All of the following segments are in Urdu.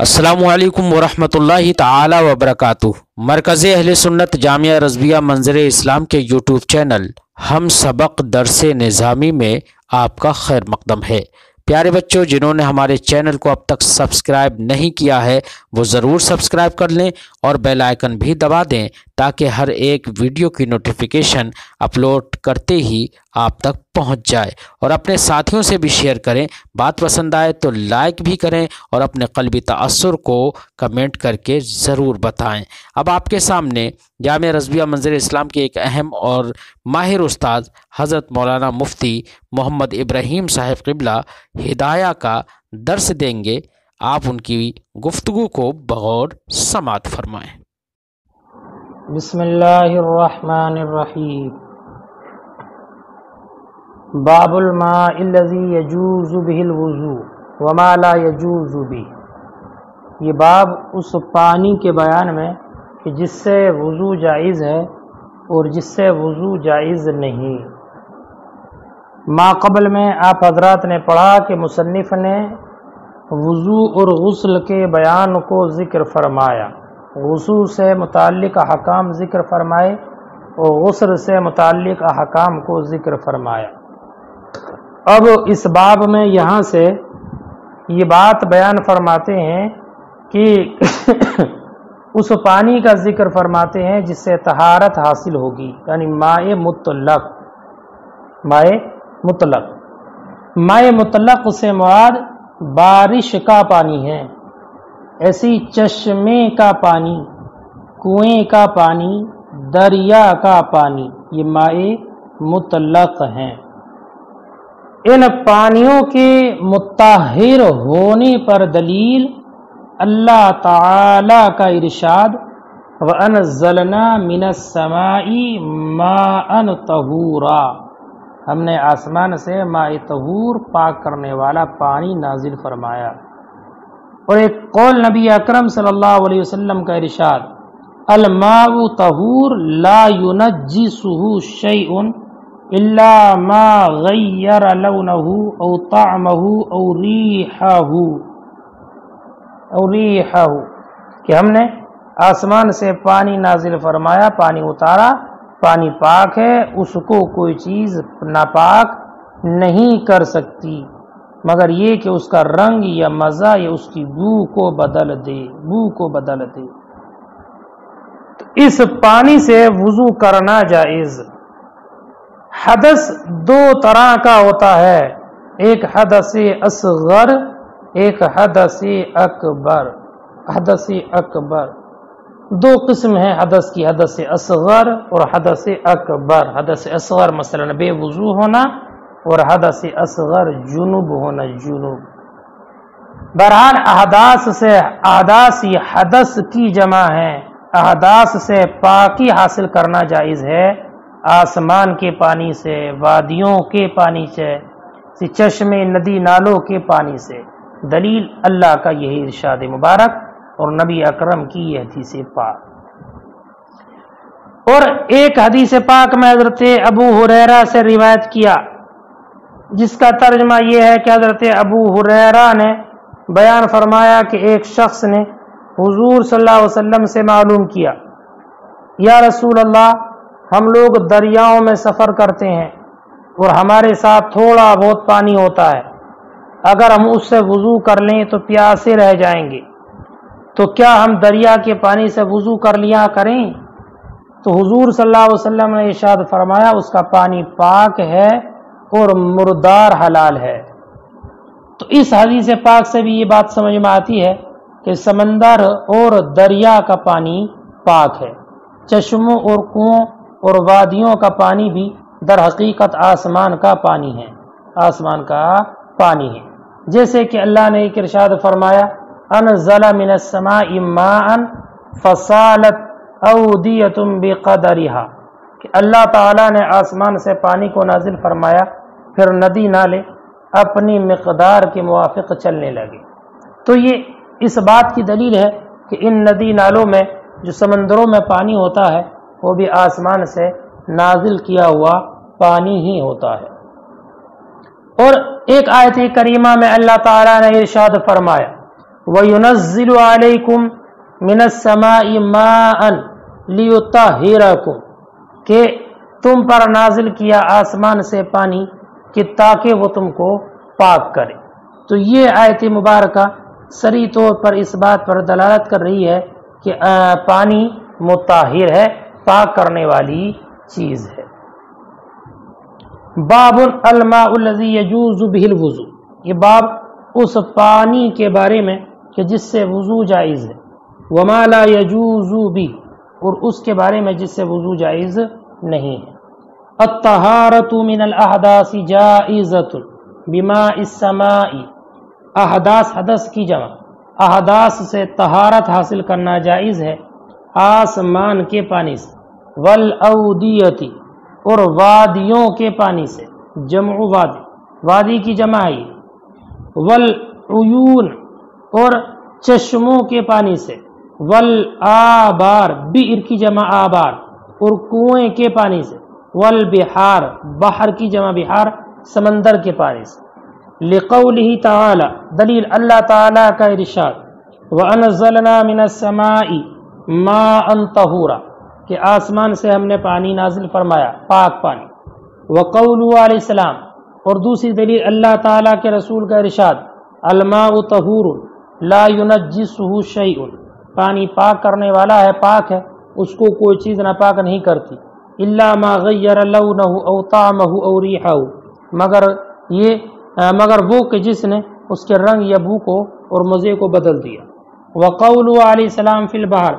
السلام علیکم ورحمۃ اللہ تعالی وبرکاتہ۔ مرکز اہل سنت جامعہ رضویہ منظر اسلام کے یوٹیوب چینل ہم سبق درس نظامی میں آپ کا خیر مقدم ہے۔ پیارے بچوں، جنہوں نے ہمارے چینل کو اب تک سبسکرائب نہیں کیا ہے وہ ضرور سبسکرائب کر لیں اور بیل آئیکن بھی دبا دیں تاکہ ہر ایک ویڈیو کی نوٹیفیکیشن اپلوڈ کرتے ہی آپ تک پہنچ جائے، اور اپنے ساتھیوں سے بھی شیئر کریں۔ بات پسند آئے تو لائک بھی کریں اور اپنے قلبی تاثر کو کمنٹ کر کے ضرور بتائیں۔ اب آپ کے سامنے جامعہ رضویہ منظر اسلام کے ایک اہم اور ماہر استاد حضرت مولانا مفتی محمد ابراہیم صاحب قبلہ ھدایہ کا درس دیں گے۔ آپ ان کی گفتگو کو بغور سماعت فرمائیں۔ بسم اللہ الرحمن الرحیم۔ باب الماء الذی یجوز به الوضوء وما لا یجوز به۔ یہ باب اس پانی کے بیان میں کہ جس سے وضو جائز ہے اور جس سے وضو جائز نہیں۔ ما قبل میں آپ حضرات نے پڑھا کہ مصنف نے وضو اور غسل کے بیان کو ذکر فرمایا، وضو سے متعلق احکام ذکر فرمائے اور غسل سے متعلق احکام کو ذکر فرمایا۔ اب اس باب میں یہاں سے یہ بات بیان فرماتے ہیں کہ اس پانی کا ذکر فرماتے ہیں جس سے طہارت حاصل ہوگی، یعنی مائع مطلق۔ مائع مطلق سے مراد بارش کا پانی ہے، ایسی چشمے کا پانی، کنویں کا پانی، دریا کا پانی، یہ مائع مطلق ہیں۔ ان پانیوں کے مطہر ہونے پر دلیل اللہ تعالی کا ارشاد وَأَنزَلْنَا مِنَ السَّمَاءِ مَاءً طَهُورًا، ہم نے آسمان سے ماء طہور پاک کرنے والا پانی نازل فرمایا۔ اور ایک قول نبی اکرم صلی اللہ علیہ وسلم کا ارشاد الماء طہور لا ينجسه شيء الا ما غیر لونه او طعمه او ریحہ، کہ ہم نے آسمان سے پانی نازل فرمایا، پانی اتارا، پانی پاک ہے، اس کو کوئی چیز ناپاک نہیں کر سکتی مگر یہ کہ اس کا رنگ یا مزہ یا اس کی بو کو بدل دے۔ تو اس پانی سے وضو کرنا جائز۔ حدث دو طرح کا ہوتا ہے، ایک حدث اصغر، ایک حدث اکبر۔ حدث اکبر دو قسم ہیں حدث کی، حدث اصغر اور حدث اکبر۔ حدث اصغر مثلا بے وضو ہونا اور حدث اصغر جنوب ہونا، جنوب۔ بہرحال احداث یہ حدث کی جمع ہے، احداث سے پاکی حاصل کرنا جائز ہے، آسمان کے پانی سے، وادیوں کے پانی سے، چشمے ندی نالوں کے پانی سے۔ دلیل اللہ کا یہی ارشاد مبارک اور نبی اکرم کی یہ حدیث پاک۔ اور ایک حدیث پاک میں حضرت ابو ہریرہ سے روایت کیا جس کا ترجمہ یہ ہے کہ حضرت ابو ہریرہ نے بیان فرمایا کہ ایک شخص نے حضور صلی اللہ علیہ وسلم سے معلوم کیا، یا رسول اللہ، ہم لوگ دریاؤں میں سفر کرتے ہیں اور ہمارے ساتھ تھوڑا بہت پانی ہوتا ہے، اگر ہم اس سے وضو کر لیں تو پیاسے رہ جائیں گے، تو کیا ہم دریا کے پانی سے وضو کر لیا کریں؟ تو حضور صلی اللہ علیہ وسلم نے ارشاد فرمایا اس کا پانی پاک ہے اور مردار حلال ہے۔ تو اس حدیث پاک سے بھی یہ بات سمجھ میں آتی ہے کہ سمندر اور دریا کا پانی پاک ہے، چشموں اور کنووں اور وادیوں کا پانی بھی در حقیقت آسمان کا پانی ہے، آسمان کا پانی ہے۔ جیسے کہ اللہ نے ایک ارشاد فرمایا انزل من السماء ماء فصالت اودیۃ بقدرها، کہ اللہ تعالیٰ نے آسمان سے پانی کو نازل فرمایا، پھر ندی نالے اپنی مقدار کے موافق چلنے لگے۔ تو یہ اس بات کی دلیل ہے کہ ان ندی نالوں میں جو سمندروں میں پانی ہوتا ہے وہ بھی آسمان سے نازل کیا ہوا پانی ہی ہوتا ہے۔ اور ایک آیت کریمہ میں اللہ تعالیٰ نے ارشاد فرمایا وَيُنَزِّلُ عَلَيْكُمْ مِنَ السَّمَاءِ مَاءً لِيُطَهِّرَكُمْ کہ تم پر نازل کیا آسمان سے پانی کہ تاکہ وہ تم کو پاک کرے۔ تو یہ آیت مبارکہ صریح طور پر اس بات پر دلالت کر رہی ہے کہ پانی مطہر ہے، پاک کرنے والی چیز ہے۔ باب الماء الذی یجوز بہ الوضوء، یہ باب اس پانی کے بارے میں کہ جس سے وضو جائز ہے، وما لا یجوز بہ، اور اس کے بارے میں جس سے وضو جائز نہیں ہے۔ الطہارت من الاحداث جائزۃ بماء السماء، احداث حدث کی جمع، احداث سے طہارت حاصل کرنا جائز ہے آسمان کے پانی سے، والاودیۃ، اور وادیوں کے پانی سے، جمع وادی، وادی کی جمع ہے، والعیون، اور چشموں کے پانی سے، والآبار، بئر کی جمع آبار، اور کنویں کے پانی سے، والبحار، بحر کی جمع بحار، سمندر کے پانی سے۔ لقولہ تعالی، دلیل اللہ تعالی کا ارشاد، وَأَنزَلْنَا مِنَ السَّمَاءِ مَاءً طَهُورًا، کہ آسمان سے ہم نے پانی نازل فرمایا، پاک پانی۔ وقولہ علیہ السلام، اور دوسری دلیل اللہ تعالیٰ کے رسول کا ارشاد، الماء طہور لا ينجسہ شیء، پانی پاک کرنے والا ہے، پاک ہے، اس کو کوئی چیز ناپاک نہیں کرتی، الا ما غیر لونہ او طعمہ او ریحہ، مگر وہ کہ جس نے اس کے رنگ یا بو کو اور مزے کو بدل دیا۔ وقولہ علیہ السلام فی البحر،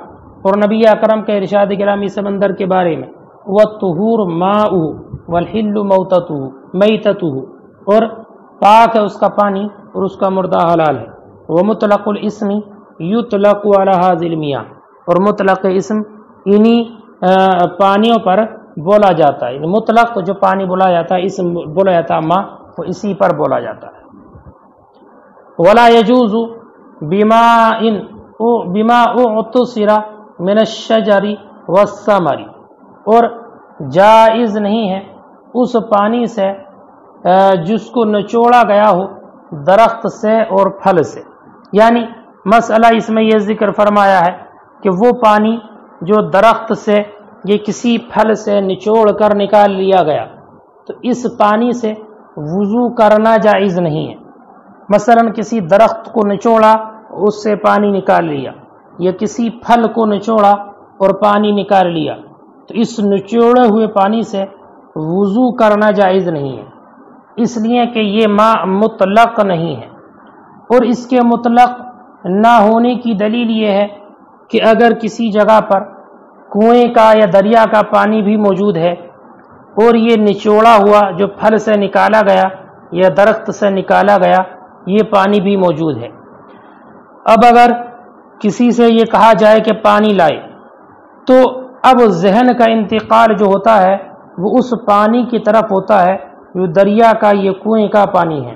اور نبی اکرم کے ارشاد گرامی سمندر کے بارے میں، والطہور ماؤہ والحل میتتہ، اور پاک ہے اس کا پانی اور اس کا مردہ حلال ہے۔ ومطلق الاسم یطلق علی ھذی المیاہ، اور مطلق اسم انہی پانیوں پر بولا جاتا ہے، مطلق جو پانی بولا جاتا ہے، اسم بولا جاتا ہے ماء، وہ اسی پر بولا جاتا ہے۔ ولا یجوز بما اعتصر من الشجر والثمر، اور جائز نہیں ہے اس پانی سے جس کو نچوڑا گیا ہو درخت سے اور پھل سے، یعنی مسئلہ اس میں یہ ذکر فرمایا ہے کہ وہ پانی جو درخت سے یہ کسی پھل سے نچوڑ کر نکال لیا گیا، تو اس پانی سے وضو کرنا جائز نہیں ہے۔ مثلا کسی درخت کو نچوڑا، اس سے پانی نکال لیا، یا کسی پھل کو نچوڑا اور پانی نکال لیا، تو اس نچوڑے ہوئے پانی سے وضو کرنا جائز نہیں ہے، اس لیے کہ یہ ماء مطلق نہیں ہے۔ اور اس کے مطلق نہ ہونے کی دلیل یہ ہے کہ اگر کسی جگہ پر کنویں کا یا دریا کا پانی بھی موجود ہے اور یہ نچوڑا ہوا جو پھل سے نکالا گیا یا درخت سے نکالا گیا یہ پانی بھی موجود ہے، اب اگر کسی سے یہ کہا جائے کہ پانی لائے، تو اب ذہن کا انتقال جو ہوتا ہے وہ اس پانی کی طرف ہوتا ہے جو دریا کا یہ کنویں کا پانی ہے،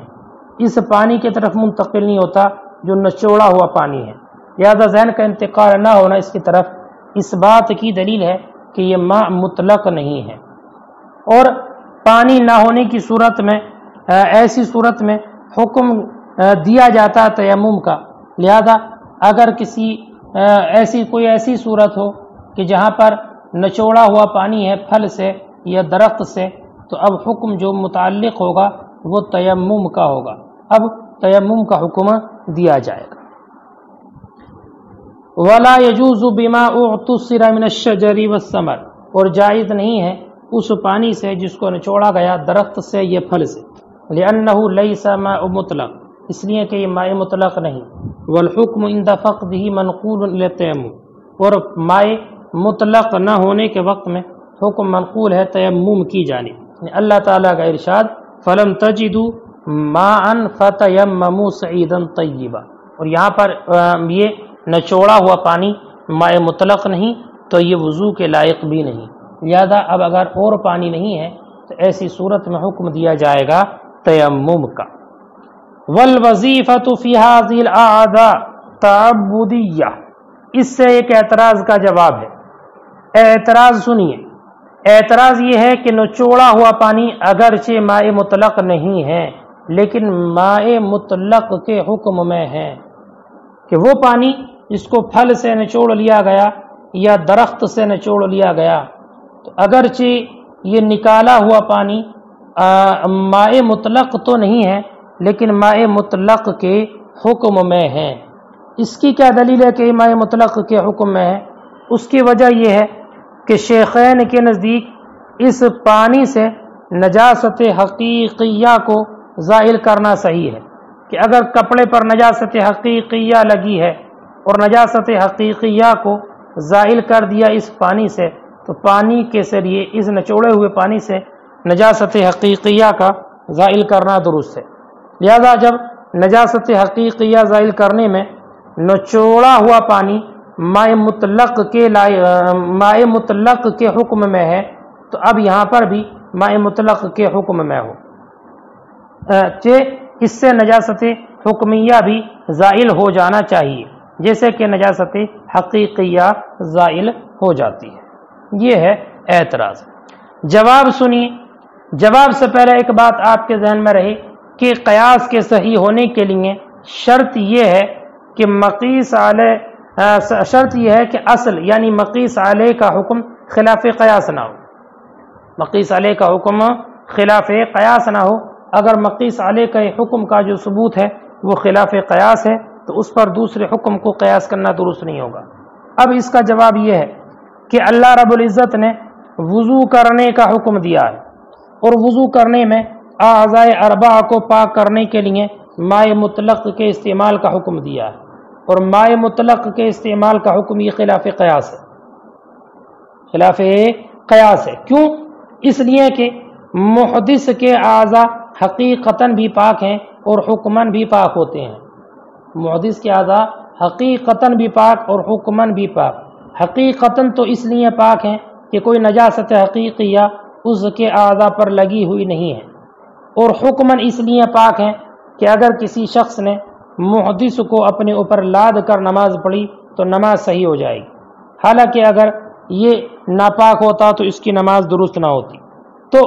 اس پانی کی طرف منتقل نہیں ہوتا جو نچوڑا ہوا پانی ہے، لہذا ذہن کا انتقال نہ ہونا اس کی طرف اس بات کی دلیل ہے کہ یہ ماء مطلق نہیں ہے۔ اور پانی نہ ہونے کی صورت میں ایسی صورت میں حکم دیا جاتا ہے تیمم کا، لہذا اگر کوئی ایسی صورت ہو کہ جہاں پر نچوڑا ہوا پانی ہے پھل سے یا درخت سے، تو اب حکم جو متعلق ہوگا وہ تیمم کا ہوگا، اب تیمم کا حکم دیا جائے گا۔ ولا يجوز بما اعتصر من الشجر والثمر، اور جائز نہیں ہے اس پانی سے جس کو نچوڑا گیا درخت سے یا پھل سے، لأنہ لیس ماء مطلق، اس لیے کہ یہ ماء مطلق نہیں، والحکم عند فقدہ منقول الی التیمم، اور ماء مطلق نہ ہونے کے وقت میں حکم منقول ہے تیمم کی جانب۔ اللہ تعالیٰ کا ارشاد فلم تجدوا ماء فتیمموا صعیدا طیبا، اور یہاں پر یہ نچوڑا ہوا پانی ماء مطلق نہیں تو یہ وضو کے لائق بھی نہیں، لہذا اب اگر اور پانی نہیں ہے تو ایسی صورت میں حکم دیا جائے گا تیمم کا۔ والوظیفۃ فی ھذہ الاعضاء تعبدیہ، اس سے ایک اعتراض کا جواب ہے۔ اعتراض سنیے، اعتراض یہ ہے کہ نچوڑا ہوا پانی اگرچہ ماء مطلق نہیں ہے لیکن ماء مطلق کے حکم میں ہے، کہ وہ پانی جس کو پھل سے نچوڑ لیا گیا یا درخت سے نچوڑ لیا گیا، تو اگرچہ یہ نکالا ہوا پانی ماء مطلق تو نہیں ہے، لیکن ماء مطلق کے حکم میں ہے۔ اس کی کیا دلیل ہے کہ ماء مطلق کے حکم میں ہے؟ اس کی وجہ یہ ہے کہ شیخین کے نزدیک اس پانی سے نجاست حقیقیہ کو زائل کرنا صحیح ہے، کہ اگر کپڑے پر نجاست حقیقیہ لگی ہے اور نجاست حقیقیہ کو زائل کر دیا اس پانی سے، تو پانی کے ذریعے اس نچوڑے ہوئے پانی سے نجاست حقیقیہ کا زائل کرنا درست ہے۔ لہذا جب نجاست حقیقیہ زائل کرنے میں نچوڑا ہوا پانی ماء مطلق کے حکم میں ہے، تو اب یہاں پر بھی ماء مطلق کے حکم میں ہو، اس سے نجاست حکمیہ بھی زائل ہو جانا چاہیے، جیسے کہ نجاست حقیقیہ زائل ہو جاتی ہے۔ یہ ہے اعتراض۔ جواب سنیے۔ جواب سے پہلے ایک بات آپ کے ذہن میں رہے کہ قیاس کے صحیح ہونے کے لیے شرط یہ ہے کہ اصل یعنی مقیس علیہ کا حکم خلاف قیاس نہ ہو۔ مقیس علیہ کا حکم خلاف قیاس نہ ہو۔ اگر مقیس علیہ کا حکم کا جو ثبوت ہے وہ خلاف قیاس ہے تو اس پر دوسرے حکم کو قیاس کرنا درست نہیں ہوگا۔ اب اس کا جواب یہ ہے کہ اللہ رب العزت نے وضو کرنے کا حکم دیا ہے، اور وضو کرنے میں اعضاء اربعہ کو پاک کرنے کے لیے ماء مطلق کے استعمال کا حکم دیا ہے، اور ماء مطلق کے استعمال کا حکم یہ خلاف قیاس ہے۔ خلاف قیاس ہے۔ کیوں؟ اس لیے کہ محدث کے اعضاء حقیقتاً بھی پاک ہیں اور حکماً بھی پاک ہوتے ہیں۔ محدث کے اعضاء حقیقتاً بھی پاک اور حکماً بھی پاک۔ حقیقتاً تو اس لیے پاک ہیں کہ کوئی نجاست حقیقیہ اس کے اعضاء پر لگی ہوئی نہیں ہے، اور حکماً اس لیے پاک ہیں کہ اگر کسی شخص نے محدث کو اپنے اوپر لاد کر نماز پڑھی تو نماز صحیح ہو جائے گی، حالانکہ اگر یہ ناپاک ہوتا تو اس کی نماز درست نہ ہوتی۔ تو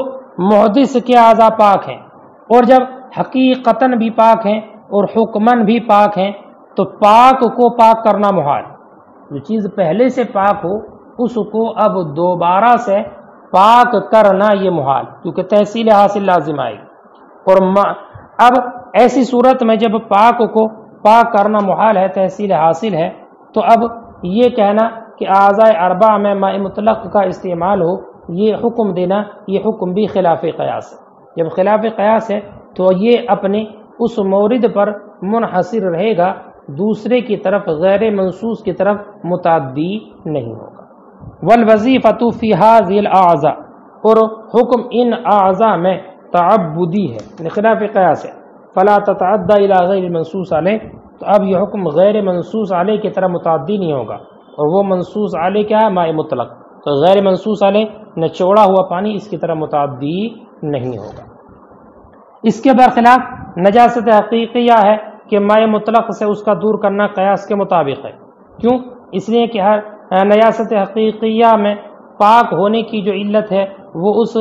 محدث کے اعضاء پاک ہیں، اور جب حقیقتاً بھی پاک ہیں اور حکماً بھی پاک ہیں تو پاک کو پاک کرنا محال۔ جو چیز پہلے سے پاک ہو اس کو اب دوبارہ سے پاک کرنا یہ محال، کیونکہ تحصیل حاصل لازم آئے گی۔ اور اب ایسی صورت میں جب پاک کو پاک کرنا محال ہے، تحصیل حاصل ہے، تو اب یہ کہنا کہ اعضاء اربعہ میں ماء مطلق کا استعمال ہو، یہ حکم دینا، یہ حکم بھی خلاف قیاس ہے۔ جب خلاف قیاس ہے تو یہ اپنے اس مورد پر منحصر رہے گا، دوسرے کی طرف غیر منصوص کی طرف متعدی نہیں ہوگا۔ والوظیفۃ فی ھذہ الاعضاء، اور حکم ان اعضاء میں تعبدی ہے، خلاف قیاس ہے۔ فلا تتعدى الی غیر المنصوص علیہ، تو اب یہ حکم غیر منصوص علیہ کی طرف متعدی نہیں ہوگا، اور وہ منصوص علیہ کیا ہے؟ ماء مطلق۔ تو غیر منصوص علیہ نچوڑا ہوا پانی اس کی طرف متعدی نہیں ہوگا۔ اس کے برخلاف نجاست حقیقیہ ہے کہ ماء مطلق سے اس کا دور کرنا قیاس کے مطابق ہے۔ کیوں؟ اس لیے کہ ہر نجاست حقیقیہ میں پاک ہونے کی جو علت ہے وہ اس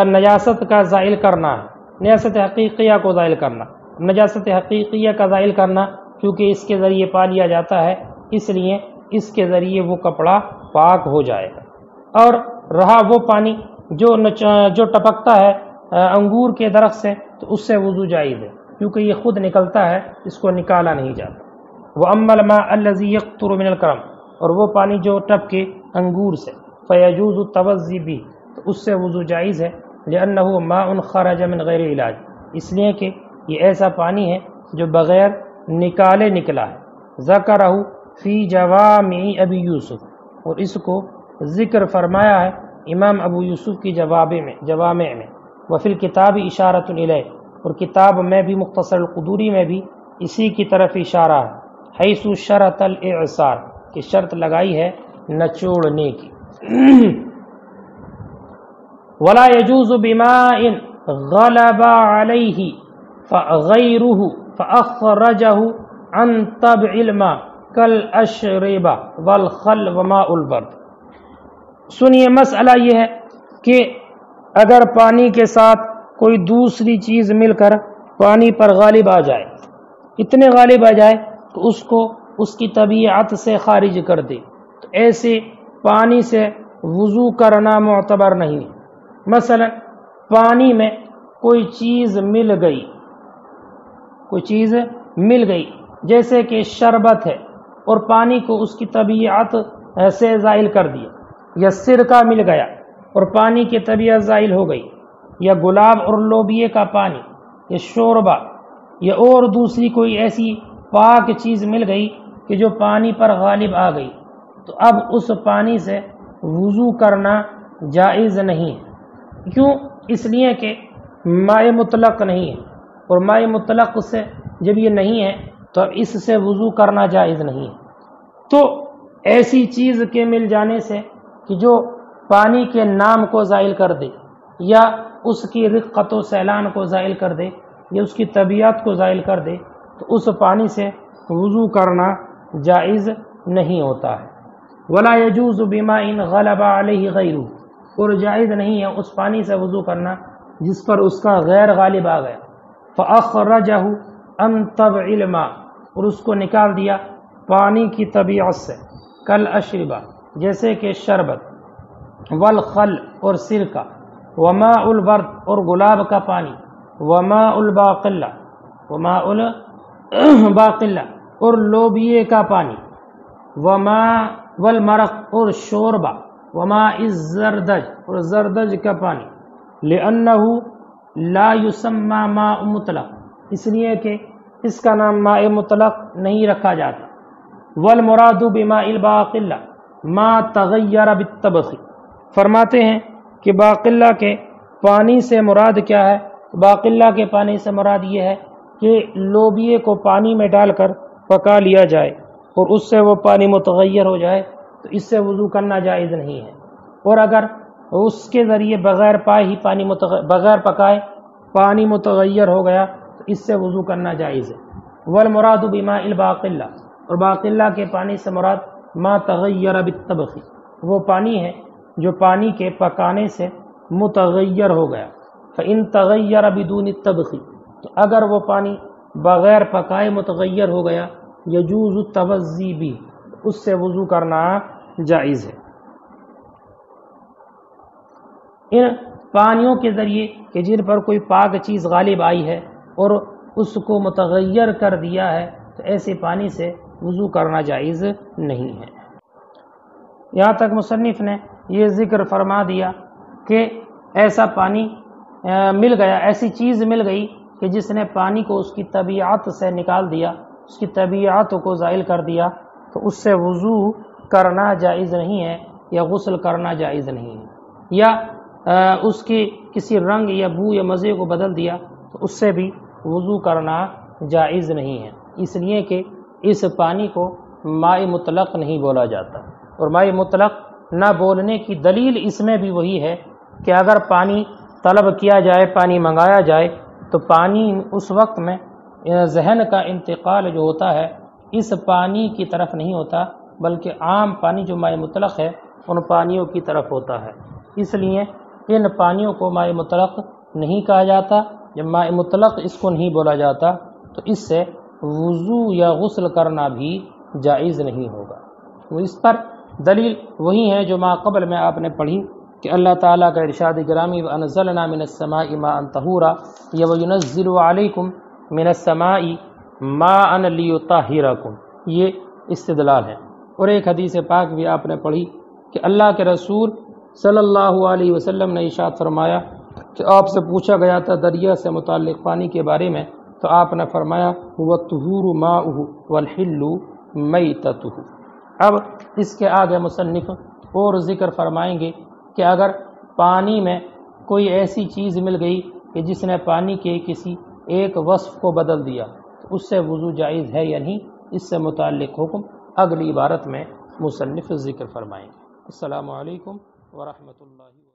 نجاست کا زائل کرنا ہے، نجاست حقیقیہ کو زائل کرنا۔ نجاست حقیقیہ کا زائل کرنا کیونکہ اس کے ذریعے پا لیا جاتا ہے، اس لیے اس کے ذریعے وہ کپڑا پاک ہو جائے گا۔ اور رہا وہ پانی جو ٹپکتا ہے انگور کے درخت سے، تو اس سے وضو جائز ہے، کیونکہ یہ خود نکلتا ہے، اس کو نکالا نہیں جاتا۔ وَأَمَّا الْمَاءُ الَّذِي يَقْطُرُ مِنَ الْكَرَمِ، اور وہ پانی جو ٹپکے انگور سے، فَيَجُوزُ التَّوَضُّءُ بِهِ، تو اس سے وضو جائز ہے، لِأَنَّهُ مَاءٌ خَرَجَ مِنْ غَيْرِ علاج، اس لیے کہ یہ ایسا پانی ہے جو بغیر نکالے نکلا ہے۔ ذَكَرَهُ فِي جَوَامِعِ أَبِي يوسف، اور اس کو ذکر فرمایا ہے امام ابو یوسف کی جوامع میں۔ وفی الکتاب اشارۃ الیہ، اور کتاب میں بھی مختصر القدوری میں بھی اسی کی طرف اشارہ ہے، حیث شرط الاعصار، کہ شرط لگائی ہے نچوڑنے کی۔ ولا يجوز بماء غلب عليه غيره فأخرجه عن طبع الماء كالأشربة والخل وماء البرد۔ سنیے، مسئلہ یہ ہے کہ اگر پانی کے ساتھ کوئی دوسری چیز مل کر پانی پر غالب آ جائے، اتنے غالب آ جائے کہ اس کو اس کی طبیعت سے خارج کر دے تو ایسے پانی سے وضو کرنا معتبر نہیں ہے۔ مثلا پانی میں کوئی چیز مل گئی جیسے کہ شربت ہے اور پانی کو اس کی طبیعت سے زائل کر دیا، یا سرکہ مل گیا اور پانی کی طبیعت زائل ہو گئی، یا گلاب اور لوبیے کا پانی، یا شوربہ، یا اور دوسری کوئی ایسی پاک چیز مل گئی کہ جو پانی پر غالب آ گئی، تو اب اس پانی سے وضو کرنا جائز نہیں ہے۔ کیوں؟ اس لیے کہ مائع مطلق نہیں ہے، اور مائع مطلق سے جب یہ نہیں ہے تو اب اس سے وضو کرنا جائز نہیں ہے۔ تو ایسی چیز کے مل جانے سے کہ جو پانی کے نام کو زائل کر دے، یا اس کی رقت و سیلان کو زائل کر دے، یا اس کی طبیعت کو زائل کر دے، تو اس پانی سے وضو کرنا جائز نہیں ہوتا ہے۔ ولا يجوز بماء غلب علیہ غیرہ، اور جائز نہیں ہے اس پانی سے وضو کرنا جس پر اس کا غیر غالب آ گیا۔ فاخرجہ عن طبع الماء، اور اس کو نکال دیا پانی کی طبیعت سے، کل اشربہ جیسے کہ شربت، والخل اور سرکہ، وماء البرد اور گلاب کا پانی، وماء الباقلہ اور لوبیے کا پانی، وماء والمرق اور شوربہ، وماء الزردج اور زردج کا پانی، لأنہ لا یسمى ماء مطلق، اس لیے کہ اس کا نام ماء مطلق نہیں رکھا جاتا۔ والمراد بماء الباقلہ ما تغیر بالطبخ، فرماتے ہیں کہ باقلہ کے پانی سے مراد کیا ہے؟ باقلہ کے پانی سے مراد یہ ہے کہ لوبیے کو پانی میں ڈال کر پکا لیا جائے اور اس سے وہ پانی متغیر ہو جائے تو اس سے وضو کرنا جائز نہیں ہے، اور اگر اس کے ذریعے بغیر پکائے پانی متغیر ہو گیا تو اس سے وضو کرنا جائز ہے۔ والمراد بماء الباقلہ، اور باقلہ کے پانی سے مراد ما تغیر بالطبخ، وہ پانی ہے جو پانی کے پکانے سے متغیر ہو گیا۔ فإن تغیر بدون الطبخ، تو اگر وہ پانی بغیر پکائے متغیر ہو گیا، یجوز التوضی بھی، اس سے وضو کرنا جائز ہے۔ ان پانیوں کے ذریعے کہ جن پر کوئی پاک چیز غالب آئی ہے اور اس کو متغیر کر دیا ہے تو ایسے پانی سے وضو کرنا جائز نہیں ہے۔ یہاں تک مصنف نے یہ ذکر فرما دیا کہ ایسا پانی مل گیا، ایسی چیز مل گئی کہ جس نے پانی کو اس کی طبیعت سے نکال دیا، اس کی طبیعت کو زائل کر دیا، تو اس سے وضو کرنا جائز نہیں ہے، یا غسل کرنا جائز نہیں ہے، یا اس کی کسی رنگ یا بو یا مزے کو بدل دیا تو اس سے بھی وضو کرنا جائز نہیں ہے، اس لیے کہ اس پانی کو ماء مطلق نہیں بولا جاتا۔ اور ماء مطلق نہ بولنے کی دلیل اس میں بھی وہی ہے کہ اگر پانی طلب کیا جائے، پانی منگایا جائے، تو پانی اس وقت میں ذہن کا انتقال جو ہوتا ہے اس پانی کی طرف نہیں ہوتا، بلکہ عام پانی جو ماء مطلق ہے ان پانیوں کی طرف ہوتا ہے۔ اس لیے ان پانیوں کو ماء مطلق نہیں کہا جاتا۔ جب ماء مطلق اس کو نہیں بولا جاتا تو اس سے وضو یا غسل کرنا بھی جائز نہیں ہوگا۔ وہ اس پر دلیل وہی ہے جو ما قبل میں آپ نے پڑھی کہ اللہ تعالیٰ کا ارشاد گرامی وَأَنزَلْنَا مِنَ السَّمَاءِ مَاءً طَهُورًا یا وَيُنَزِّلُ عَلَيْكُم مِنَ السَّمَاءِ مَاءً لِيُطَهِّرَكُم، یہ استدلال ہے۔ اور ایک حدیث پاک بھی آپ نے پڑھی کہ اللہ کے رسول صلی اللہ علیہ وسلم نے ارشاد فرمایا کہ آپ سے پوچھا گیا تھا دریا سے متعلق پانی کے بارے میں، تو آپ نے فرمایا هُوَ الطُّهُورُ مَاؤُهُ وَالْحِلُّ مَيْتَتُهُ۔ اب اس کے آگے مصنف اور ذکر فرمائیں گے کہ اگر پانی میں کوئی ایسی چیز مل گئی کہ جس نے پانی کے کسی ایک وصف کو بدل دیا تو اس سے وضو جائز ہے یا نہیں، اس سے متعلق حکم اگلی عبارت میں مصنف ذکر فرمائیں گے۔ السلام علیکم ورحمۃ اللہ۔